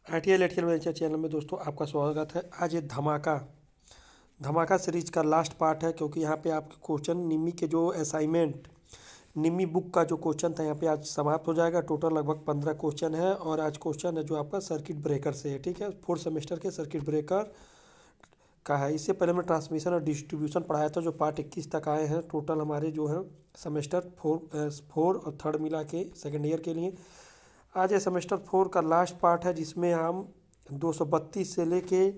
ITI electrical venture channel में दोस्तों आपका स्वागत है। आज ये धमाका सीरीज का लास्ट पार्ट है, क्योंकि यहाँ पे आपके क्वेश्चन निम्मी के जो असाइनमेंट निम्मी बुक का जो क्वेश्चन था यहाँ पे आज समाप्त हो जाएगा। टोटल लगभग 15 क्वेश्चन है और आज क्वेश्चन है जो आपका सर्किट ब्रेकर से है। ठीक है, फोर्थ सेमेस्टर के सर्किट ब्रेकर का है। इससे पहले मैं ट्रांसमिशन और डिस्ट्रीब्यूशन पढ़ाया था, जो पार्ट 21 तक आए हैं। टोटल हमारे जो हैं सेमेस्टर फोर और थर्ड मिला के सेकेंड ईयर के लिए। आज ये सेमेस्टर 4 का लास्ट पार्ट है, जिसमें हम 232 से लेके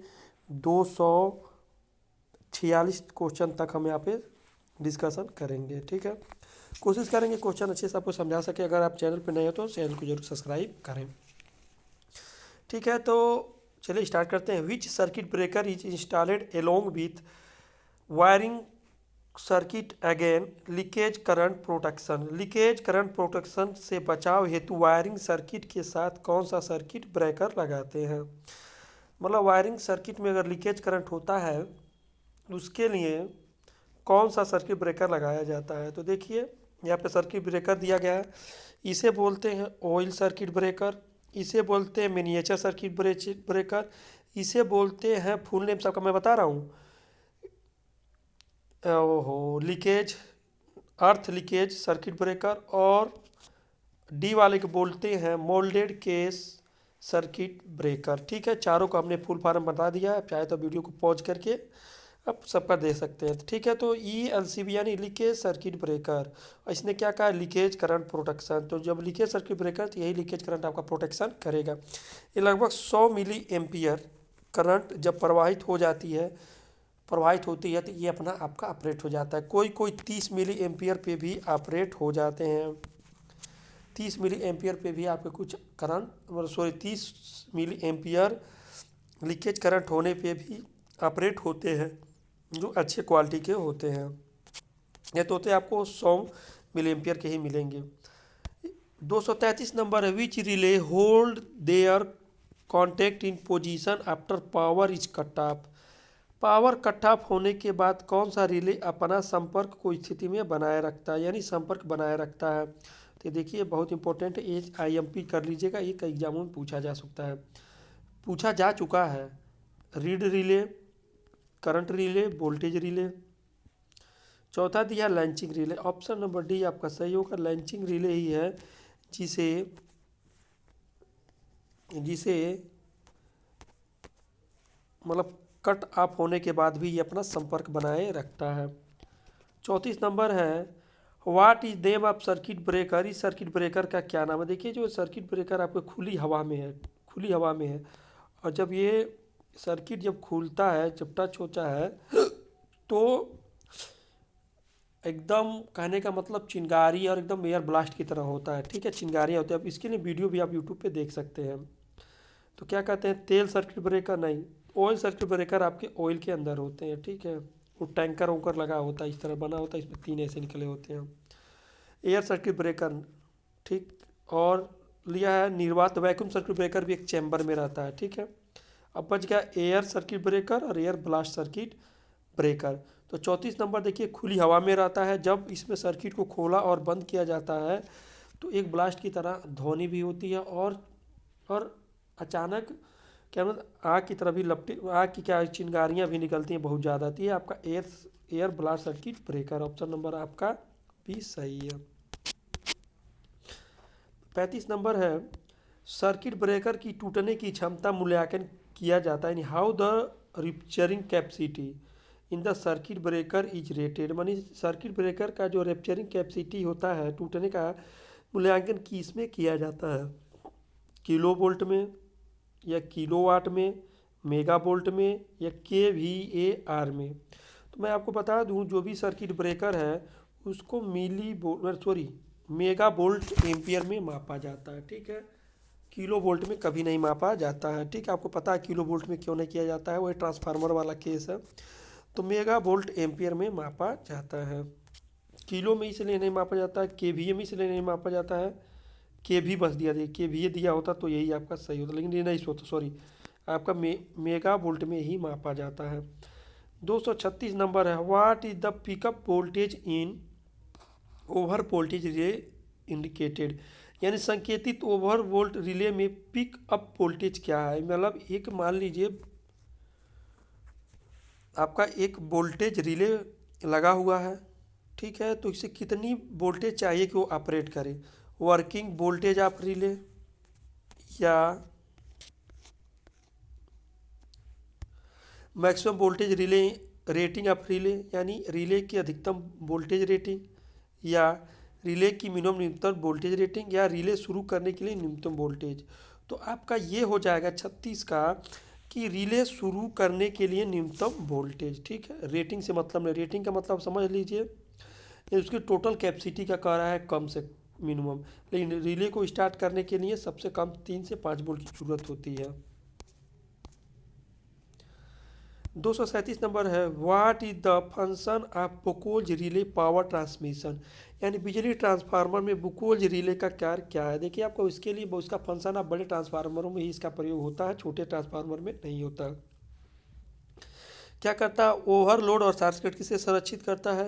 246 क्वेश्चन तक हम यहाँ पे डिस्कशन करेंगे। ठीक है, कोशिश करेंगे क्वेश्चन अच्छे से आपको समझा सके। अगर आप चैनल पे नए हो तो चैनल को जरूर सब्सक्राइब करें। ठीक है, तो चलिए स्टार्ट करते हैं। विच circuit breaker is installed along with wiring circuit again leakage current protection. Leakage current protection से बचाव हेतु वायरिंग सर्किट के साथ कौन सा सर्किट ब्रेकर लगाते हैं। मतलब वायरिंग सर्किट में अगर लीकेज करंट होता है उसके लिए कौन सा सर्किट ब्रेकर लगाया जाता है। तो देखिए यहाँ पे सर्किट ब्रेकर दिया गया है। इसे बोलते हैं ऑयल सर्किट ब्रेकर, इसे बोलते हैं मिनिएचर सर्किट ब्रेकर, इसे बोलते हैं फुल नेम सबका मैं बता रहा हूँ, ओहो लीकेज अर्थ लीकेज सर्किट ब्रेकर, और डी वाले को बोलते हैं मोल्डेड केस सर्किट ब्रेकर। ठीक है, चारों को हमने फुल फॉर्म बता दिया है। चाहे तो वीडियो को पॉज करके अब सबका दे सकते हैं। ठीक है, तो ELCB यानी लीकेज सर्किट ब्रेकर, इसने क्या कहा, लीकेज करंट प्रोटेक्शन। तो जब लीकेज सर्किट ब्रेकर तो यही लीकेज करंट आपका प्रोटेक्शन करेगा। ये लगभग 100 मिली एम्पियर करंट जब प्रवाहित होती है तो ये अपना आपका ऑपरेट हो जाता है। कोई 30 मिली एम्पियर पे भी ऑपरेट हो जाते हैं। 30 मिली एम्पियर पे भी आपके कुछ current 30 milli ampere leakage current होने पे भी ऑपरेट होते हैं, जो अच्छे क्वालिटी के होते हैं। ये तो होते आपको 100 मिली एम्पियर के ही मिलेंगे। 233 नंबर है। विच relay hold their contact in position after power is cut off. Power cut off होने के बाद कौन सा रिले अपना संपर्क को स्थिति में बनाए रखता है, यानी संपर्क बनाए रखता है। तो देखिए बहुत इंपॉर्टेंट है, ये IMP कर लीजिएगा, ये कई एग्जामों में पूछा जा चुका है। Read relay, current relay, voltage relay. चौथा दिया लैंचिंग रिले। ऑप्शन नंबर डी आपका सही होगा। लैंचिंग रिले ही है जिसे मतलब कट ऑफ होने के बाद भी ये अपना संपर्क बनाए रखता है। 34 नंबर है। What is name of circuit breaker. इस सर्किट ब्रेकर का क्या नाम है। देखिए जो सर्किट ब्रेकर आपको खुली हवा में है, और जब ये सर्किट जब खुलता है, जब टच होता है तो एकदम कहने का मतलब चिंगारी और एकदम एयर ब्लास्ट की तरह होता है। ठीक है, चिंगारियाँ होती है। अब इसके लिए वीडियो भी आप यूट्यूब पे देख सकते हैं। तो क्या कहते हैं, तेल सर्किट ब्रेकर नहीं, ऑयल सर्किट ब्रेकर आपके ऑयल के अंदर होते हैं। ठीक है, वो टैंकर वोंकर लगा होता है, इस तरह बना होता है, इसमें 3 ऐसे निकले होते हैं। एयर सर्किट ब्रेकर, ठीक, और लिया है निर्वात वैक्यूम सर्किट ब्रेकर भी एक चैम्बर में रहता है। ठीक है, अब बच गया एयर सर्किट ब्रेकर और एयर ब्लास्ट सर्किट ब्रेकर। तो 34 नंबर देखिए खुली हवा में रहता है। जब इसमें सर्किट को खोला और बंद किया जाता है तो एक ब्लास्ट की तरह ध्वनि भी होती है, और अचानक क्या मतलब आग की तरह भी आग की क्या चिंगारियाँ भी निकलती हैं बहुत ज़्यादा। थी आपका air blast circuit breaker. Option number आपका भी सही है। 35 नंबर है। सर्किट ब्रेकर की टूटने की क्षमता मूल्यांकन किया जाता है, यानी how the rupturing capacity in the circuit breaker is rated. मानी सर्किट ब्रेकर का जो रेप्चरिंग कैपेसिटी होता है, टूटने का मूल्यांकन किस में किया जाता है, किलो वोल्ट में या किलोवाट में, मेगा वोल्ट में या kVAR में। तो मैं आपको बता दूं जो भी सर्किट ब्रेकर है उसको मेगा वोल्ट एम्पियर में मापा जाता है। ठीक है, किलो वोल्ट में कभी नहीं मापा जाता है। ठीक है, आपको पता है किलो वोल्ट में क्यों नहीं किया जाता है, वो ट्रांसफार्मर वाला केस है। तो मेगा वोल्ट एम्पियर में मापा जाता है। किलो में इसलिए नहीं मापा जाता है, KVA में इसलिए नहीं मापा जाता है, KV बस KVA दिया होता तो यही आपका सही होता, लेकिन ये नहीं होता, सॉरी, आपका मेगा वोल्ट में ही मापा जाता है। 236 नंबर है। What is the pickup voltage in over voltage रे इंडिकेटेड। यानी संकेतित ओवर वोल्ट रिले में पिक अप वोल्टेज क्या है, मतलब एक मान लीजिए आपका एक वोल्टेज रिले लगा हुआ है, ठीक है, तो इसे कितनी वोल्टेज चाहिए कि वो ऑपरेट करे, वर्किंग वोल्टेज ऑफ रिले या maximum voltage relay rating of relay, यानी रिले की अधिकतम वोल्टेज रेटिंग, या रिले की मिनिमम न्यूनतम वोल्टेज रेटिंग, या रिले शुरू करने के लिए न्यूनतम वोल्टेज। तो आपका ये हो जाएगा 36 का कि रिले शुरू करने के लिए न्यूनतम वोल्टेज, ठीक है। रेटिंग से मतलब नहीं, रेटिंग का मतलब समझ लीजिए ये उसकी टोटल कैपेसिटी का कह रहा है कम से मिनिमम, लेकिन रिले को स्टार्ट करने के लिए सबसे कम 3 से 5 वोल्ट की ज़रूरत होती है। 237 नंबर है, what is the function of Buchholz relay power transmission, यानी बिजली ट्रांसफार्मर में बुकोल्ज रिले का कार्य क्या है। देखिए आपको इसके लिए उसका फंक्शन आप बड़े ट्रांसफार्मरों में ही इसका प्रयोग होता है, छोटे ट्रांसफार्मर में नहीं होता। क्या करता है, ओवरलोड और शॉर्ट सर्किट से संरक्षित करता है,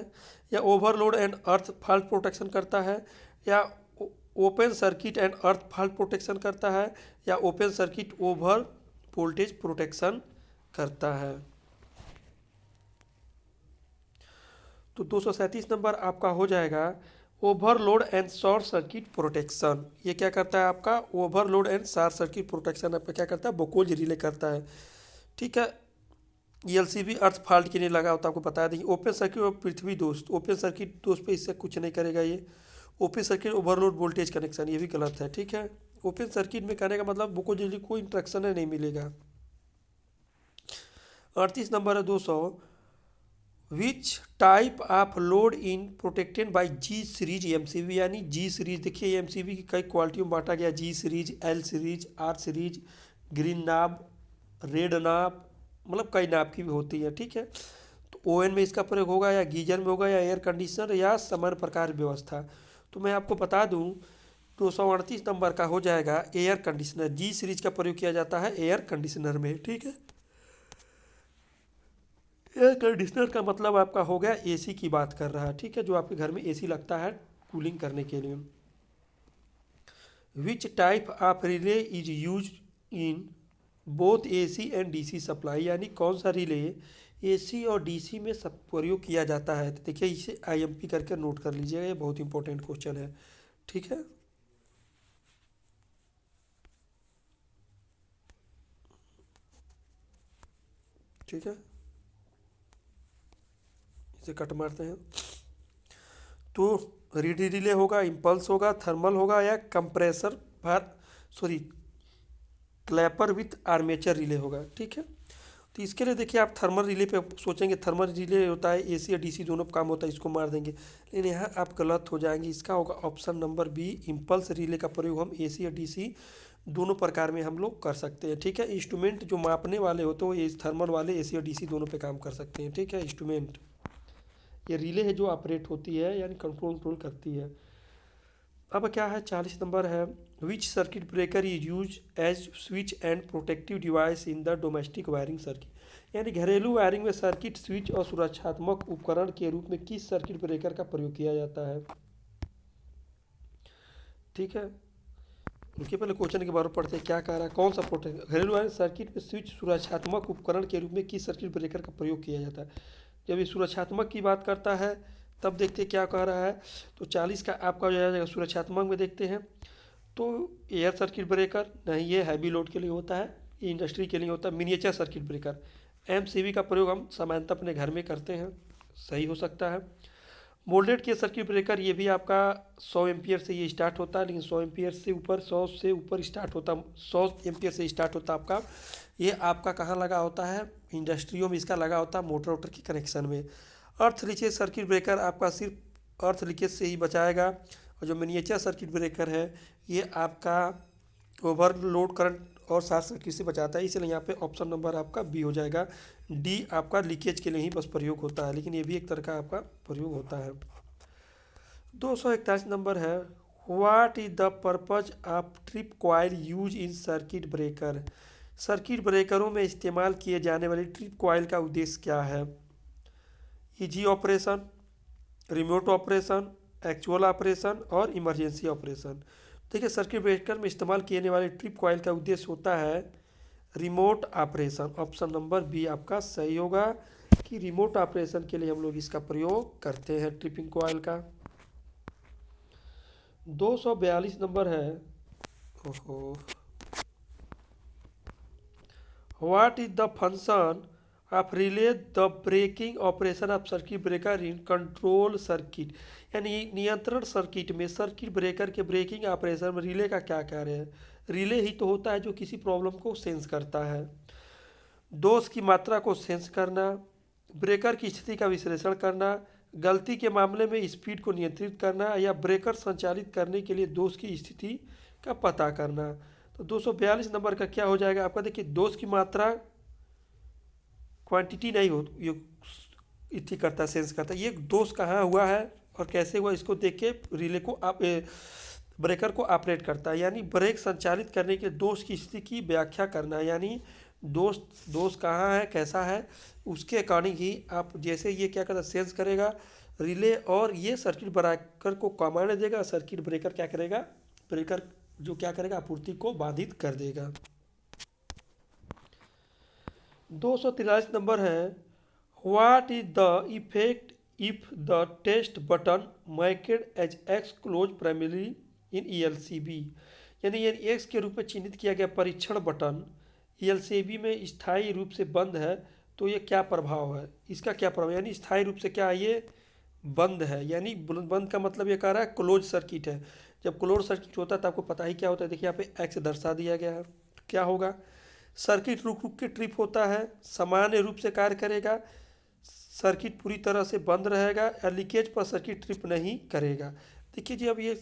या overload and earth fault protection करता है, या open circuit and earth fault protection करता है, या open circuit over voltage protection करता है। तो 237 नंबर आपका हो जाएगा overload and short circuit protection. ये क्या करता है आपका, overload and short circuit protection आपका क्या करता है, बुकोल्ज रिले करता है, ठीक है। एलसीबी अर्थ फॉल्ट के लिए लगा होता है, आपको बता दें। ओपन सर्किट और पृथ्वी दोस्त, ओपन सर्किट दोस्त पे इससे कुछ नहीं करेगा ये। Open circuit overload voltage connection, ये भी गलत है, ठीक है। ओपन सर्किट में करने का मतलब बुकोल्ज रिले कोई इंस्ट्रक्शन नहीं मिलेगा। 38 नंबर है 200, which type of load in protected by G series MCB, यानी जी सीरीज। देखिए एमसीबी की कई क्वालिटियों में बांटा गया, G series, L series, R series, green knob, red knob, मतलब कई नाब की भी होती है, ठीक है। तो ओवन में इसका प्रयोग होगा, या गीजर में होगा, या एयर कंडीशनर, या सामान्य प्रकार व्यवस्था। तो मैं आपको बता दूं 238 नंबर का हो जाएगा एयर कंडीशनर। जी सीरीज का प्रयोग किया जाता है एयर कंडीशनर में, ठीक है। एयर कंडीशनर का मतलब आपका हो गया एसी की बात कर रहा है, ठीक है, जो आपके घर में एसी लगता है कूलिंग करने के लिए। विच type of relay is use in both AC and DC supply, यानी कौन सा रिले एसी और डीसी में सब प्रयोग किया जाता है। तो देखिए इसे आईएमपी करके नोट कर लीजिएगा, ये बहुत इंपॉर्टेंट क्वेश्चन है, ठीक है। ठीक है, इसे कट मारते हैं। तो रीडी रिले होगा, इम्पल्स होगा, थर्मल होगा, या compressor Clapper with armature relay होगा, ठीक है। तो इसके लिए देखिए आप थर्मल रिले पे सोचेंगे, थर्मल रिले होता है एसी या डीसी दोनों काम होता है, इसको मार देंगे, लेकिन यहाँ आप गलत हो जाएंगे। इसका होगा option number B, impulse relay का प्रयोग हम एसी या डीसी दोनों प्रकार में हम लोग कर सकते हैं, ठीक है। इंस्ट्रूमेंट जो मापने वाले होते हैं वो थर्मल वाले एसी और डीसी दोनों पे काम कर सकते हैं, ठीक है। इंस्ट्रूमेंट ये रिले है जो ऑपरेट होती है, यानी कंट्रोल करती है। अब क्या है 40 नंबर है, which circuit breaker is use as switch and protective device in the domestic wiring circuit, यानी घरेलू वायरिंग में सर्किट स्विच और सुरक्षात्मक उपकरण के रूप में किस सर्किट ब्रेकर का प्रयोग किया जाता है, ठीक है। रुकिए पहले क्वेश्चन के बारे में पढ़ते हैं, क्या कह रहा है, कौन सा प्रोटेक्ट घरेलू वायरिंग सर्किट में स्विच सुरक्षात्मक उपकरण के रूप में किस सर्किट ब्रेकर का प्रयोग किया जाता है। जब ये सुरक्षात्मक की बात करता है तब देखते क्या कह रहा है। तो 40 का आपका हो जाएगा सुरक्षात्मक में देखते हैं, तो एयर सर्किट ब्रेकर नहीं, ये हैवी लोड के लिए होता है, ये इंडस्ट्री के लिए होता है। मिनिएचर सर्किट ब्रेकर एमसीबी का प्रयोग हम सामान्यतः अपने घर में करते हैं, सही हो सकता है। मोल्डेड के सर्किट ब्रेकर ये भी आपका 100 एम्पियर से ये स्टार्ट होता है, लेकिन 100 एम्पियर से ऊपर 100 से ऊपर स्टार्ट होता, 100 एम्पियर से स्टार्ट होता आपका। ये आपका कहाँ लगा होता है, इंडस्ट्रियों में इसका लगा होता है मोटर वोटर के कनेक्शन में। अर्थ लीकेज सर्किट ब्रेकर आपका सिर्फ अर्थ लीकेज से ही बचाएगा, और जो मिनिएचर सर्किट ब्रेकर है ये आपका ओवरलोड करंट और शॉर्ट सर्किट से बचाता है, इसलिए यहाँ पे ऑप्शन नंबर आपका बी हो जाएगा। डी आपका लीकेज के लिए ही बस प्रयोग होता है, लेकिन ये भी एक तरह का आपका प्रयोग होता है। 241 नंबर है, what is the purpose of trip coil use in circuit breaker, circuit ब्रेकरों में इस्तेमाल किए जाने वाली ट्रिप कॉइल का उद्देश्य क्या है। Easy operation, remote operation, actual operation और इमरजेंसी ऑपरेशन। देखिए, सर्किट ब्रेकर में इस्तेमाल किए जाने वाले ट्रिप कॉइल का उद्देश्य होता है remote operation. Option number B आपका सही होगा कि रिमोट ऑपरेशन के लिए हम लोग इसका प्रयोग करते हैं ट्रिपिंग कॉइल का। 242 नंबर है। ओहो, what is the function of relay the breaking operation of circuit breaker in control circuit. यानी नियंत्रण सर्किट में सर्किट ब्रेकर के ब्रेकिंग ऑपरेशन में रिले का क्या कार्य है। रिले ही तो होता है जो किसी प्रॉब्लम को सेंस करता है, दोष की मात्रा को सेंस करना, ब्रेकर की स्थिति का विश्लेषण करना, गलती के मामले में स्पीड को नियंत्रित करना, या ब्रेकर संचालित करने के लिए दोष की स्थिति का पता करना। तो 242 नंबर का क्या हो जाएगा आपका। देखिए, दोष की मात्रा क्वांटिटी नहीं हो, ये इतनी करता सेंस करता, ये दोष कहाँ हुआ है और कैसे हुआ इसको देख के रिले को आप ब्रेकर को ऑपरेट करता है। यानी ब्रेक संचालित करने के दोष की स्थिति की व्याख्या करना, यानी दोष कहाँ है, कैसा है, उसके अकॉर्डिंग ही आप जैसे ये क्या करता सेंस करेगा रिले, और ये सर्किट ब्रेकर को कमांड देगा। सर्किट ब्रेकर क्या करेगा, ब्रेकर जो क्या करेगा आपूर्ति को बाधित कर देगा। 243 नंबर है। What is the effect if the test button marked as X close primary in ELCB। यानी एक्स के रूप में चिन्हित किया गया परीक्षण बटन ELCB में स्थायी रूप से बंद है तो ये क्या प्रभाव है, इसका क्या प्रभाव, यानी स्थायी रूप से क्या है, ये बंद है। यानी बंद का मतलब ये कह रहा है क्लोज सर्किट है। जब क्लोज सर्किट होता है तो आपको पता ही क्या होता है। देखिए यहाँ पे एक्स दर्शा दिया गया है। क्या होगा, सर्किट रुक रुक के ट्रिप होता है, सामान्य रूप से कार्य करेगा, सर्किट पूरी तरह से बंद रहेगा, या लीकेज पर सर्किट ट्रिप नहीं करेगा। देखिए जी, अब ये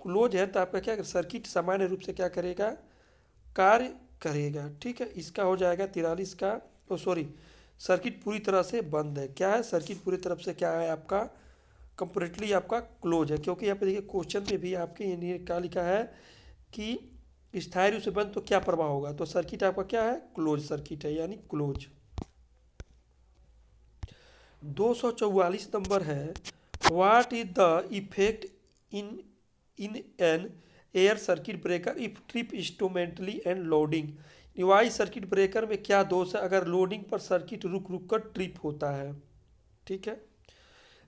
क्लोज है तो आपका क्या सर्किट सामान्य रूप से क्या करेगा, कार्य करेगा। ठीक है, इसका हो जाएगा 43 का। सर्किट पूरी तरह से बंद है। क्या है, सर्किट पूरी तरफ से क्या है आपका कंप्लीटली आपका क्लोज है। क्योंकि यहाँ पे देखिए क्वेश्चन में भी आपके ये क्या लिखा है कि स्थायी रूप से बंद तो क्या प्रभाव होगा, तो सर्किट आपका क्या है, क्लोज सर्किट है, यानी क्लोज। 244 नंबर है। What is the effect in an air circuit breaker if trip instrumentally and loading. निवाई सर्किट ब्रेकर में क्या दोष है अगर लोडिंग पर सर्किट रुक रुक कर ट्रिप होता है। ठीक है,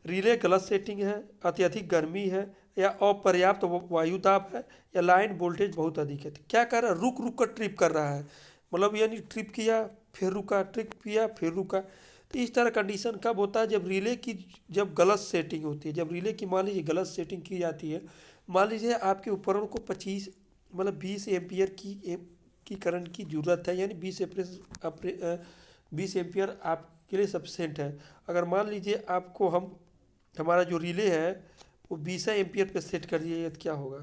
रिले गलत सेटिंग है, अत्यधिक गर्मी है, या अपर्याप्त वायु दाब है, या लाइन वोल्टेज बहुत अधिक है। तो क्या कर रहा है, रुक रुक कर ट्रिप कर रहा है, मतलब यानी ट्रिप किया फिर रुका, ट्रिप किया फिर रुका। तो इस तरह कंडीशन कब होता है, जब रिले की जब गलत सेटिंग होती है। जब रिले की मान लीजिए गलत सेटिंग की जाती है, मान लीजिए आपके उपकरण को 20 एम्पियर की करंट की ज़रूरत है, यानी 20 एम्पियर आपके लिए सफिशेंट है। अगर मान लीजिए आपको हमारा जो रिले है वो 20 एम्पियर पे सेट कर दिए तो क्या होगा,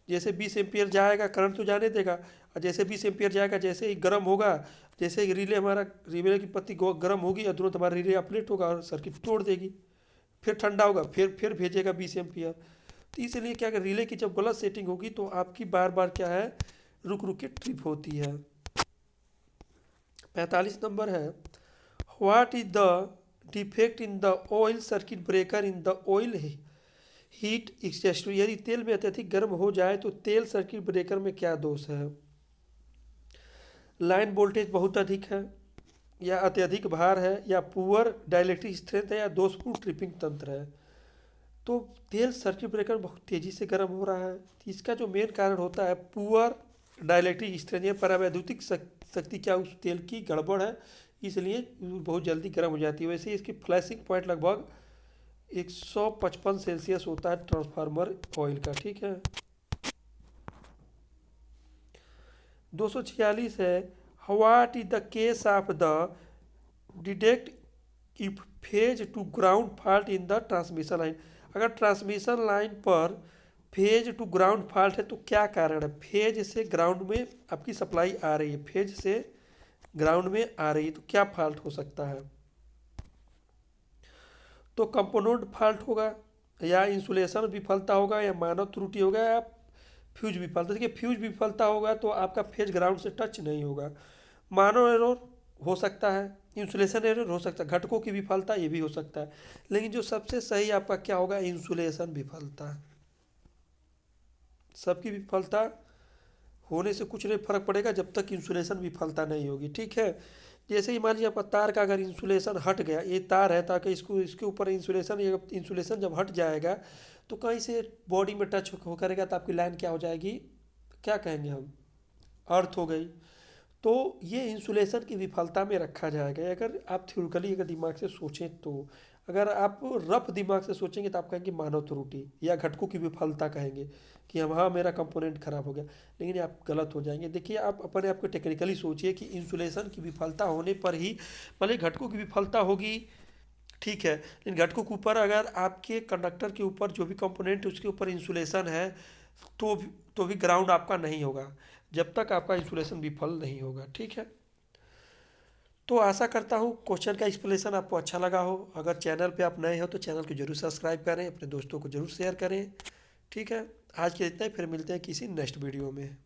जैसे 20 एम्पियर जाएगा करंट तो जाने देगा, और जैसे 20 एम्पियर जाएगा जैसे ही गर्म होगा, जैसे ही रिले की पत्ती गर्म होगी और तुरंत हमारा रिले अपडेट होगा और सर्किट तोड़ देगी, फिर ठंडा होगा, फिर भेजेगा 20 एम्पियर। तो इसलिए क्या कर रिले की जब गलत सेटिंग होगी तो आपकी बार बार क्या है, रुक रुक के ट्रिप होती है। 45 नंबर है। What is the defect in the oil circuit breaker in the oil heat exchanger. यदि तेल में अत्यधिक गर्म हो जाए तो तेल सर्किट ब्रेकर में क्या दोष है। लाइन वोल्टेज बहुत अधिक है, या अत्यधिक भार है, या पुअर डाइलेक्ट्रिक स्ट्रेंथ है, या दोषपूर्ण ट्रिपिंग तंत्र है। तो तेल सर्किट ब्रेकर बहुत तेज़ी से गर्म हो रहा है, इसका जो मेन कारण होता है पुअर डाइलेक्ट्रिक स्ट्रेंथ, या परावैद्युतिक शक्ति क्या उस तेल की गड़बड़ है, इसलिए बहुत जल्दी गर्म हो जाती है। वैसे इसकी फ्लैशिंग पॉइंट लगभग 155 सेल्सियस होता है ट्रांसफार्मर ऑयल का। ठीक है, 246 है। What is the case of the detect if phase two ground fault in the transmission line. अगर ट्रांसमिशन लाइन पर फेज टू ग्राउंड फॉल्ट है तो क्या कारण है, फेज से ग्राउंड में आपकी सप्लाई आ रही है, फेज से ग्राउंड में आ रही है, तो क्या फॉल्ट हो सकता है। तो कंपोनेंट फॉल्ट होगा, या इंसुलेशन विफलता होगा, या मानव त्रुटि होगा, या फ्यूज विफलता। देखिए फ्यूज विफलता होगा तो आपका फेज ग्राउंड से टच नहीं होगा, मानव एरर हो सकता है, इंसुलेशन एरर हो सकता है, घटकों की विफलता ये भी हो सकता है, लेकिन जो सबसे सही आपका क्या होगा, इंसुलेशन विफलता सबकी विफलता होने से कुछ नहीं फर्क पड़ेगा जब तक इंसुलेशन विफलता नहीं होगी, ठीक है। जैसे ही मान लीजिए आपका तार का अगर इंसुलेशन हट गया, ये तार है ताकि इसको इसके ऊपर इंसुलेशन जब हट जाएगा तो कहीं से बॉडी में टच हो करेगा तो आपकी लाइन क्या हो जाएगी, क्या कहेंगे हम, अर्थ हो गई। तो ये इंसुलेशन की विफलता में रखा जाएगा। अगर आप थ्योरिकली अगर दिमाग से सोचें तो, अगर आप रफ दिमाग से सोचेंगे तो आप कहेंगे मानव त्रुटि या घटकों की विफलता कहेंगे कि हम हाँ मेरा कंपोनेंट खराब हो गया, लेकिन आप गलत हो जाएंगे। देखिए आप अपने आप को टेक्निकली सोचिए कि इंसुलेशन की विफलता होने पर ही भले घटकों की विफलता होगी, ठीक है, लेकिन घटकों के ऊपर अगर आपके कंडक्टर के ऊपर जो भी कंपोनेंट है उसके ऊपर इंसुलेशन है तो भी ग्राउंड आपका नहीं होगा जब तक आपका इंसुलेशन विफल नहीं होगा, ठीक है। तो आशा करता हूँ क्वेश्चन का एक्सप्लेनेशन आपको अच्छा लगा हो। अगर चैनल पे आप नए हो तो चैनल को जरूर सब्सक्राइब करें, अपने दोस्तों को जरूर शेयर करें, ठीक है। आज के इतना ही, फिर मिलते हैं किसी नेक्स्ट वीडियो में।